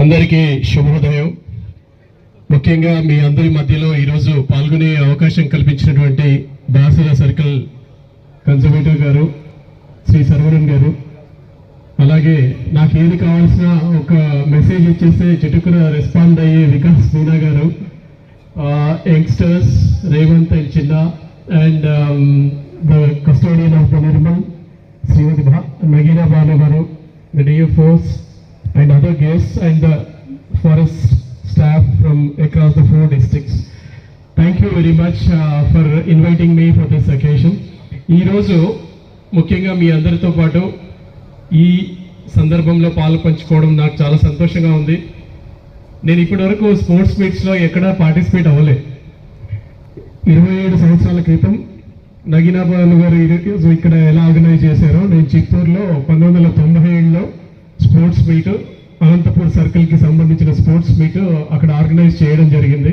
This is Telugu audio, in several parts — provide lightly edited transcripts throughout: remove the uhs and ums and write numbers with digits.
అందరికీ శుభోదయం. ముఖ్యంగా మీ అందరి మధ్యలో ఈరోజు పాల్గొనే అవకాశం కల్పించినటువంటి బాసర సర్కిల్ కన్జర్వేటివ్ గారు శ్రీ సర్వరన్ గారు, అలాగే నాకు ఏది కావాల్సిన ఒక మెసేజ్ ఇచ్చేస్తే చిటుకున రెస్పాండ్ అయ్యే వికాస్ మీనా గారు, యంగ్స్టర్స్ రేవంత్ అండ్ చిన్న and the custodian of the Nirmal Shrimati Nagina Banu గారు, the DFOs and other guests and the forest staff from across the 4 districts. Thank you very much for inviting me for this occasion. ఈ రోజు ముఖ్యంగా మీ అందరితో పాటు ఈ సందర్భంలో పాల్పంచుకోవడం నాకు చాలా సంతోషంగా ఉంది. నేను ఇప్పటివరకు స్పోర్ట్స్ మీట్స్లో ఎక్కడా పార్టిసిపేట్ అవ్వలేదు. 27 సంవత్సరాల క్రితం నగీనా బాను గారు ఇక్కడ ఎలా ఆర్గనైజ్ చేశారో, నేను చిత్తూరులో 1997లో స్పోర్ట్స్ మీట్, అనంతపూర్ సర్కిల్కి సంబంధించిన స్పోర్ట్స్ మీట్ అక్కడ ఆర్గనైజ్ చేయడం జరిగింది.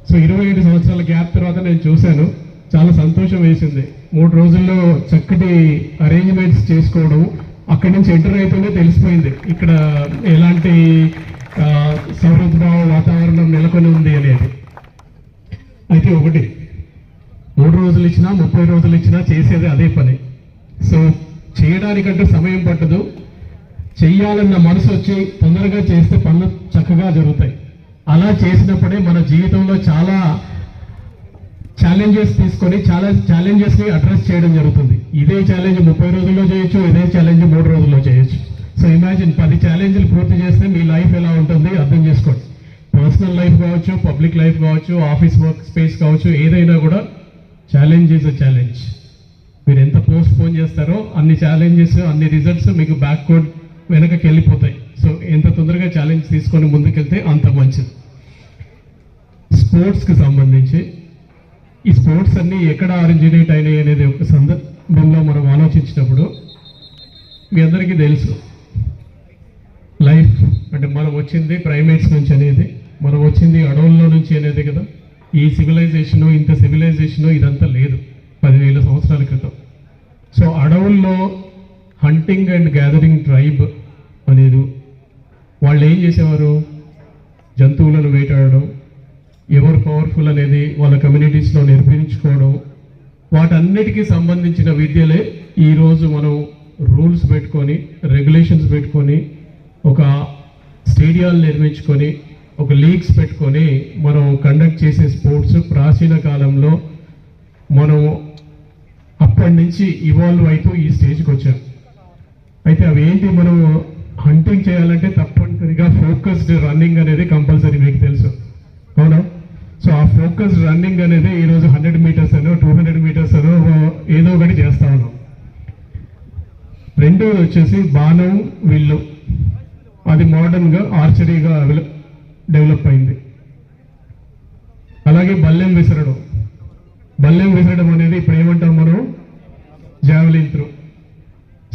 సో 27 సంవత్సరాల గ్యాప్ తర్వాత నేను చూశాను, చాలా సంతోషం వేసింది. 3 రోజుల్లో చక్కటి అరేంజ్మెంట్స్ చేసుకోవడం, అక్కడి నుంచి ఎంటర్ అయితేనే తెలిసిపోయింది ఇక్కడ ఎలాంటి సౌహృద్భావ వాతావరణం నెలకొని ఉంది అనేది. అయితే ఒకటి, 3 రోజులు ఇచ్చినా 30 రోజులు ఇచ్చినా చేసేది అదే పని. సో చేయడానికంటూ సమయం పట్టదు, చెయ్యాలన్న మనసు వచ్చి తొందరగా చేస్తే పనులు చక్కగా జరుగుతాయి. అలా చేసినప్పుడే మన జీవితంలో చాలా ఛాలెంజెస్ తీసుకొని చాలా ఛాలెంజెస్ని అడ్రస్ చేయడం జరుగుతుంది. ఇదే ఛాలెంజ్ 30 రోజుల్లో చేయొచ్చు, ఇదే ఛాలెంజ్ 3 రోజుల్లో చేయొచ్చు. సో ఇమాజిన్ 10 ఛాలెంజ్లు పూర్తి చేస్తే మీ లైఫ్ ఎలా ఉంటుంది అర్థం చేసుకోండి. పర్సనల్ లైఫ్ కావచ్చు, పబ్లిక్ లైఫ్ కావచ్చు, ఆఫీస్ వర్క్ స్పేస్ కావచ్చు, ఏదైనా కూడా ఛాలెంజ్ ఈజ్ అ ఛాలెంజ్. మీరు ఎంత పోస్ట్ పోన్ చేస్తారో అన్ని ఛాలెంజెస్, అన్ని రిజల్ట్స్ మీకు బ్యాక్వర్డ్ వెనకకి వెళ్ళిపోతాయి. సో ఎంత తొందరగా ఛాలెంజ్ తీసుకొని ముందుకెళ్తే అంత మంచిది. స్పోర్ట్స్కి సంబంధించి ఈ స్పోర్ట్స్ అన్నీ ఎక్కడ ఆరిజినేట్ అయినాయి అనేది ఒక సందర్భంలో మనం ఆలోచించినప్పుడు మీ అందరికీ తెలుసు, లైఫ్ అంటే మనం వచ్చింది ప్రైమేట్స్ నుంచి అనేది, మనం వచ్చింది అడవుల్లో నుంచి అనేది కదా. ఈ సివిలైజేషను, ఇంత సివిలైజేషను ఇదంతా లేదు 10,000 సంవత్సరాల క్రితం. సో అడవుల్లో హంటింగ్ అండ్ గ్యాదరింగ్ ట్రైబ్ అనేది, వాళ్ళు ఏం చేసేవారు, జంతువులను వేటాడడం, ఎవరు పవర్ఫుల్ అనేది వాళ్ళ కమ్యూనిటీస్లో నిర్మించుకోవడం, వాటన్నిటికీ సంబంధించిన విద్యలే ఈరోజు మనం రూల్స్ పెట్టుకొని, రెగ్యులేషన్స్ పెట్టుకొని, ఒక స్టేడియాలు నిర్మించుకొని, ఒక లీగ్స్ పెట్టుకొని మనం కండక్ట్ చేసే స్పోర్ట్స్ ప్రాచీన కాలంలో మనం అప్పటి నుంచి ఇవాల్వ్ అవుతూ ఈ స్టేజ్కి వచ్చాం. అయితే అవి ఏంటి, మనం హంటింగ్ చేయాలంటే తప్పనిసరిగా ఫోకస్డ్ రన్నింగ్ అనేది కంపల్సరీ, మీకు తెలుసు అవునా. సో ఆ ఫోకస్డ్ రన్నింగ్ అనేది ఈరోజు 100 మీటర్స్ అనో 200 మీటర్స్ అనో ఏదో ఒకటి చేస్తా ఉన్నాం. రెండోది వచ్చేసి బాణం, విల్లు, అది మోడర్న్గా ఆర్చరీగా డెవలప్ అయింది. అలాగే బల్లెం విసరడం అనేది ఇప్పుడు ఏమంటాం మనం, జావెలిన్ త్రో.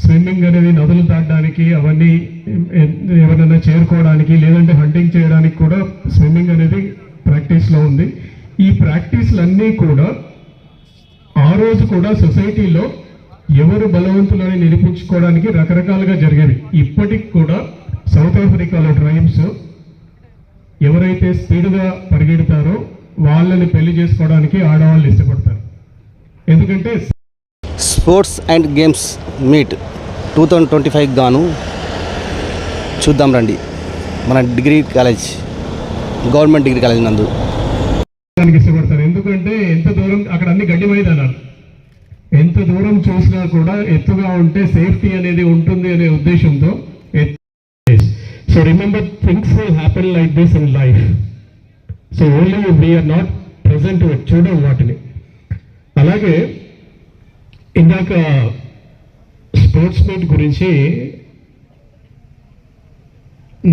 స్విమ్మింగ్ అనేది నదులు దాటడానికి, అవన్నీ ఎవరైనా చేరుకోవడానికి, లేదంటే హంటింగ్ చేయడానికి కూడా స్విమ్మింగ్ అనేది ప్రాక్టీస్లో ఉంది. ఈ ప్రాక్టీస్లన్నీ కూడా ఆ రోజు కూడా సొసైటీలో ఎవరు బలవంతులని నిరూపించుకోవడానికి రకరకాలుగా జరిగేవి. ఇప్పటికి కూడా సౌత్ ఆఫ్రికాలో ట్రైబ్స్ ఎవరైతే స్పీడ్గా పరిగెడతారో వాళ్ళని పెళ్లి చేసుకోవడానికి ఆడవాళ్ళు ఇష్టపడతారు. ఎందుకంటే స్పోర్ట్స్ అండ్ గేమ్స్ మీట్ 2025 గాను చూద్దాం రండి మన degree college, government degree college నందు ఇష్టపడతారు. ఎందుకంటే ఎంత దూరం, అక్కడ అన్ని గడ్డి మైదానాలు, ఎంత దూరం చూసినా కూడా ఎత్తుగా ఉంటే సేఫ్టీ అనేది ఉంటుంది అనే ఉద్దేశంతో. So remember, things will happen like this in life. So only we're not present to it, చూడం వాటిని. అలాగే ఇందాక స్పోర్ట్స్ మీట్ గురించి,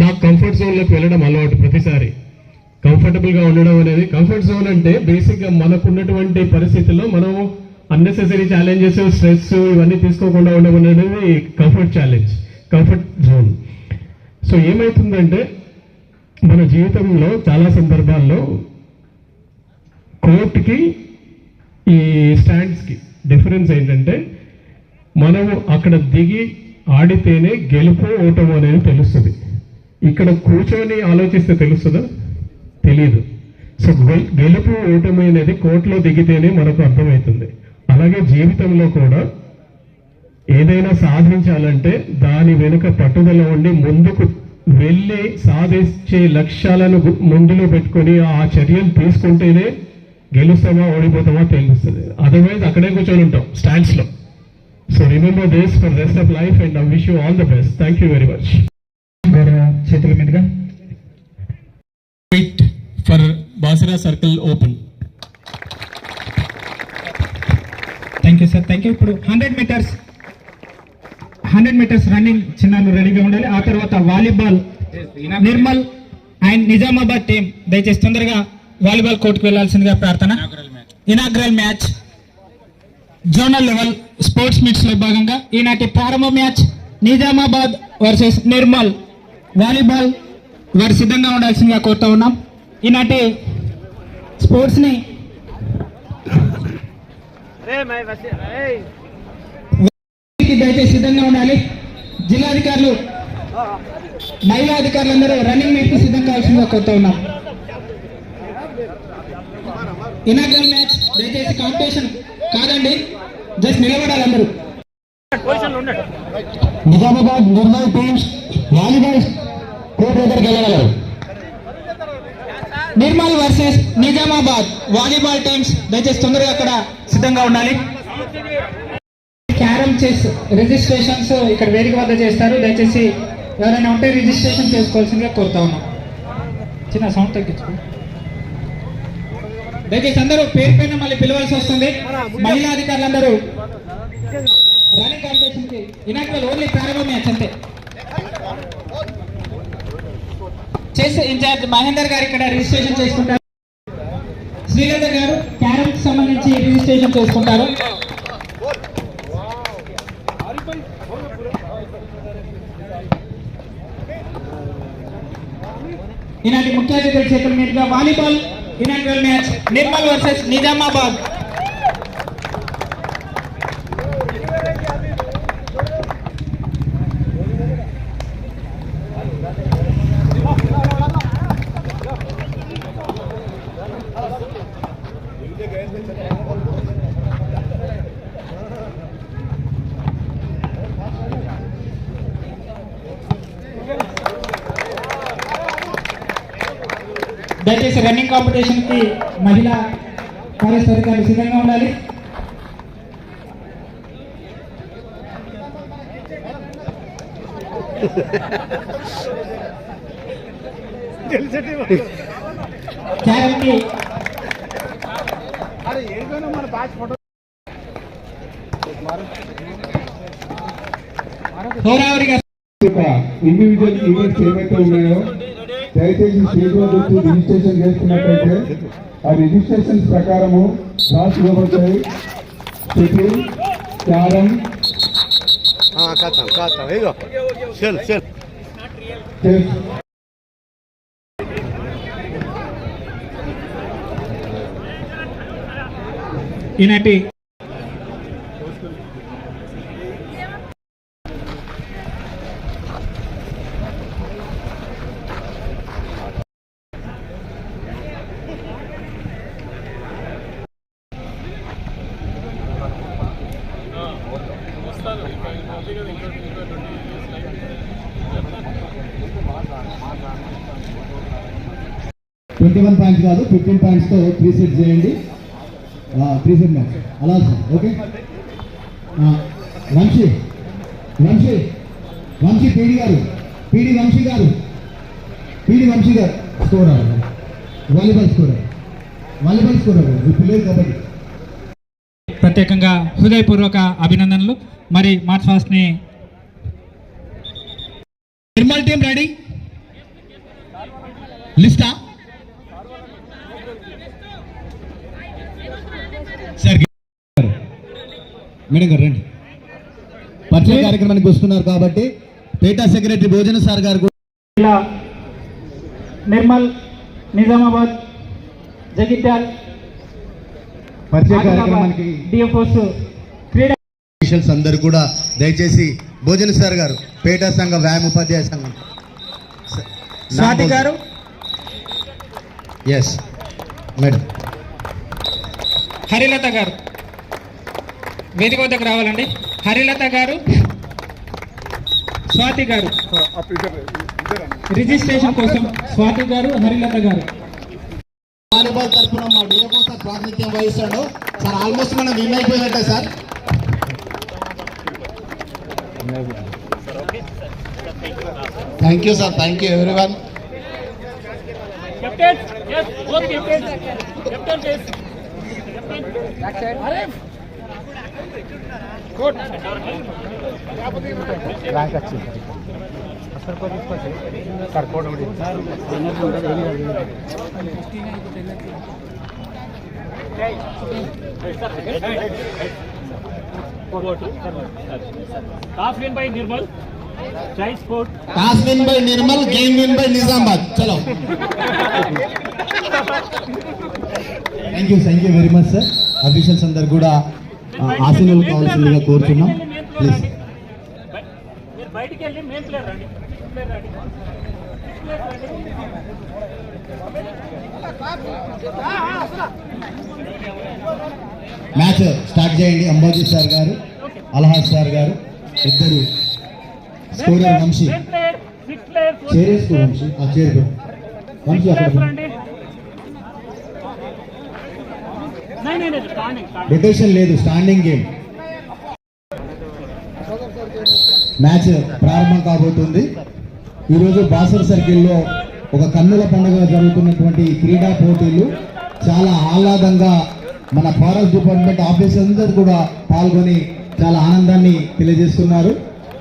నాకు కంఫర్ట్ జోన్లోకి వెళ్ళడం అలవాటు. ప్రతిసారి కంఫర్టబుల్గా ఉండడం అనేది, కంఫర్ట్ జోన్ అంటే బేసిక్గా మనకున్నటువంటి పరిస్థితుల్లో మనం అన్నెసెసరీ ఛాలెంజెస్, స్ట్రెస్ ఇవన్నీ తీసుకోకుండా ఉండడం అనేది కంఫర్ట్ జోన్. సో ఏమవుతుందంటే మన జీవితంలో చాలా సందర్భాల్లో కోర్టుకి ఈ స్టాండ్స్కి డిఫరెన్స్ ఏంటంటే, మనము అక్కడ దిగి ఆడితేనే గెలుపు ఓటము అనేది తెలుస్తుంది. ఇక్కడ కూర్చొని ఆలోచిస్తే తెలుస్తుందా? తెలియదు. సో గెలుపు ఓటమి అనేది కోర్టులో దిగితేనే మనకు అర్థమవుతుంది. అలాగే జీవితంలో కూడా ఏదైనా సాధించాలంటే దాని వెనుక పట్టుదల ఉండి ముందుకు వెళ్ళి సాధించే లక్ష్యాలను ముందులో పెట్టుకొని ఆ చర్యలు తీసుకుంటేనే గెలుస్తామా ఓడిపోతామా తెలుస్తుంది. అదర్వైజ్ అక్కడే కూర్చొని ఉంటాం స్టాండ్స్లో. So remember this for rest of life and I wish you all the best. Thank you very much. చేతుల మీదుగా wait for Basara circle open. Thank you sir, thank you. ఇప్పుడు 100 మీటర్స్ రన్నింగ్ చిన్నారులు రెడీగా ఉండాలి. ఆ తర్వాత volleyball Nirmal and Nizamabad team దయచేసి తొందరగా వాలీబాల్ కోర్టుకు వెళ్లాల్సిందిగా ప్రార్థన. Inaugural match zonal level sports meets లో భాగంగా ఈనాటి ప్రారంభ match Nizamabad versus Nirmal. Volleyball వారు సిద్ధంగా ఉండాల్సిందిగా కోరుతూ ఉన్నాం. ఈనాటి స్పోర్ట్స్ ని దయచేసి సిద్ధంగా ఉండాలి. జిల్లాధికారులు మహిళా అధికారులందరూ రన్నింగ్ మీట్ కి సిద్ధం కావాల్సిందిగా కోరుతూ ఉన్నాం. ఇనాగ్రల్ మ్యాచ్ దయచేసి కాంపిటీషన్ కాదండి, జస్ట్ నిలబడాలి అందరూ. Nizamabad Nirmal teams volleyball court దగ్గరికి వెళ్ళగలరు. Nirmal versus Nizamabad volleyball teams దయచేసి తొందరగా అక్కడ సిద్ధంగా ఉండాలి. క్యారమ్ చెస్ రిజిస్ట్రేషన్స్ ఇక్కడ వేదిక వద్ద చేస్తారు. దయచేసి ఎవరైనా ఉంటే రిజిస్ట్రేషన్ చేసుకోవాల్సిందిగా కోరుతా ఉన్నాం. చిన్న సౌండ్ తగ్గించుకో. దయచేసి అందరూ పేరు పైన మళ్ళీ పిలవాల్సి వస్తుంది. మహిళా అధికారులందరూ రన్నింగ్ కాంపిటీషన్ కి ఇనాగ్రల్ ఓన్లీ ప్రారంభ మ్యాచ్ అంతే. చెస్ ఇన్ఛార్జ్ మహేందర్ గారు ఇక్కడ రిజిస్ట్రేషన్ చేసుకుంటారు. శ్రీలేదర్ గారు క్యారమ్ కి సంబంధించి రిజిస్ట్రేషన్ చేసుకుంటారు. ఈనాటి ముఖ్య అతిథుల చేతుల మీదుగా volleyball inaugural match Nirmal versus Nizamabad. దయచేసి రన్నింగ్ కాంపిటీషన్ కి మహిళా ఫారెస్ట్ అధికారులు సిద్ధంగా ఉండాలి. క్యారమ్ కి హోరావరిగా ఇండివిజువల్ ఈవెంట్స్ ఏవైతే ఉన్నాయో దయచేసి స్టేజ్ వద్ద వచ్చి రిజిస్ట్రేషన్ చేసుకున్నట్లయితే ఆ రిజిస్ట్రేషన్స్ ప్రకారము క్లాస్ ఇవ్వబడతాయి. Shuttle, carrom, chess. ఈనాటి $21 పాయింట్స్ కాదు, 15 పాయింట్స్తో 3 సెట్స్ చేయండి. 3 సెట్ మ్యాచ్ అలా sir. Okay, Vamshi PD Vamshi గారు స్కోరర్, వాలీబాల్ స్కోరర్ పిల్లలు కబడ్డీ. ప్రత్యేకంగా హృదయపూర్వక అభినందనలు. మరి మార్చ్ ఫాస్ట్ ని నిర్మల్ టీం రెడీ లిస్టా సార్. మేడం గారు రండి, పరిచయ కార్యక్రమానికి వస్తున్నారు కాబట్టి పేటా సెక్రటరీ భోజన సార్ గారు ఇలా నిర్మల్, నిజామాబాద్, జగిత్యాల్ పరిచయ కార్యక్రమానికి డిఎఫ్ఓస్ క్రీడా అఫీషియల్స్ అందరూ కూడా దయచేసి భోజన సార్ గారు పేటా సంఘ వ్యాయామ ఉపాధ్యాయ సంఘం స్వాతి గారు. Yes madam. హరిలత గారు వేదిక వద్దకు రావాలండి. హరిలత గారు, స్వాతి గారు రిజిస్ట్రేషన్ కోసం. స్వాతి గారు, హరిలత గారు. వాలీబాల్ తరఫున మా డిఓ సార్ ప్రాతినిధ్యం వహిస్తాడు సార్. ఆల్మోస్ట్ మనం విన్ అయిపోయినట్టే sir. Thank you sir, thank you everyone. Toss win by Nirmal. Chai Sport. Toss win by Nirmal, game win by Nizamabad. చలో. Thank you very much sir. Officials అందరు కూడా ఆశీనులు కావాల్సిందిగా కోరుతున్నాం ప్లీజ్. మీరు బయటికి వెళ్ళి మెయిన్ ప్లేయర్ రండి. మ్యాచ్ స్టార్ట్ చేయండి. అంబాజీ సార్ గారు, అల్హాజ్ సార్ గారు ఇద్దరు స్కోరర్. వంశీ చేరేసుకో, వంశీ ఆ చేరు వంశీ అక్కడ రొటేషన్ లేదు, స్టాండింగ్ గేమ్. మ్యాచ్ ప్రారంభం కాబోతుంది. ఈరోజు బాసర్ సర్కిల్లో ఒక కన్నుల పండుగ జరుగుతున్నటువంటి క్రీడా పోటీలు చాలా ఆహ్లాదంగా మన ఫారెస్ట్ డిపార్ట్మెంట్ ఆఫీసర్స్ అందరూ కూడా పాల్గొని చాలా ఆనందాన్ని తెలియజేస్తున్నారు,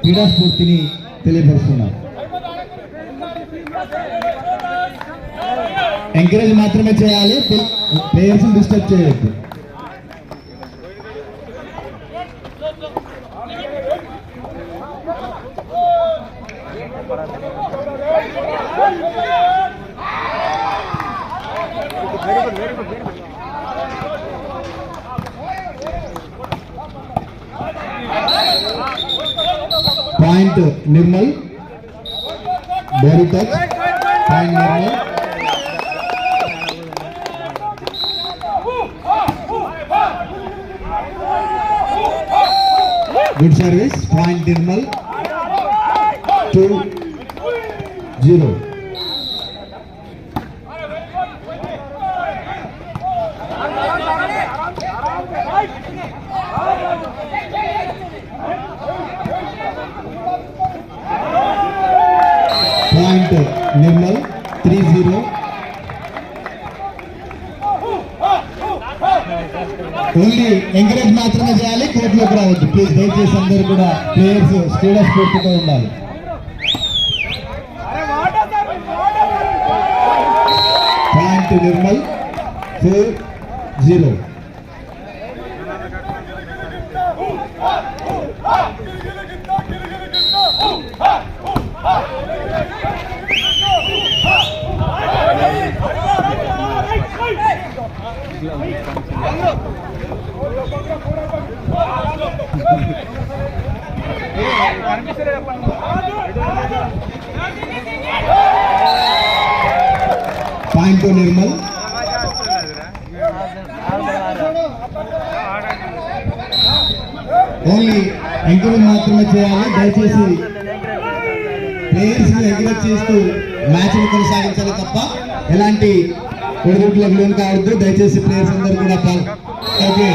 క్రీడా స్ఫూర్తిని తెలియపరుస్తున్నారు. ఎంకరేజ్ మాత్రమే చేయాలి, ప్లేయర్స్ డిస్టర్బ్ చేయొద్దు. Point Nirmal, body touch, point Nirmal. Good service, point Nirmal. 2-0. Point Nirmal. 3-0. Only encourage మాత్రమే చేయాలి, కోర్టులోకి రావద్దు ప్లీజ్. దయచేసి అందరూ కూడా ప్లేయర్స్ క్రీడా స్ఫూర్తితో ఉండాలి. Point Nirmal. 4-0. Point Nirmal. Only encourage మాత్రమే చేయాలి, దయచేసి ప్లేయర్స్ ఎంకరేజ్ చేస్తూ మ్యాచ్ కొనసాగించాలి తప్ప ఎలాంటి ఒడిదుడుకులకు లోన్ కావద్దు. దయచేసి ప్లేయర్స్ అందరూ కూడా okay.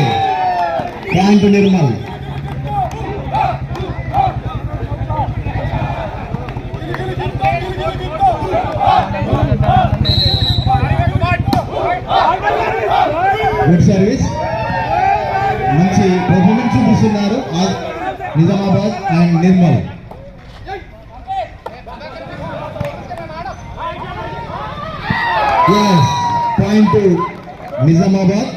Point Nirmal. Good service, మంచి పర్ఫార్మెన్స్ చూపిస్తున్నారు నిజామాబాద్ అండ్ నిర్మల్. పాయింట్ నిజామాబాద్.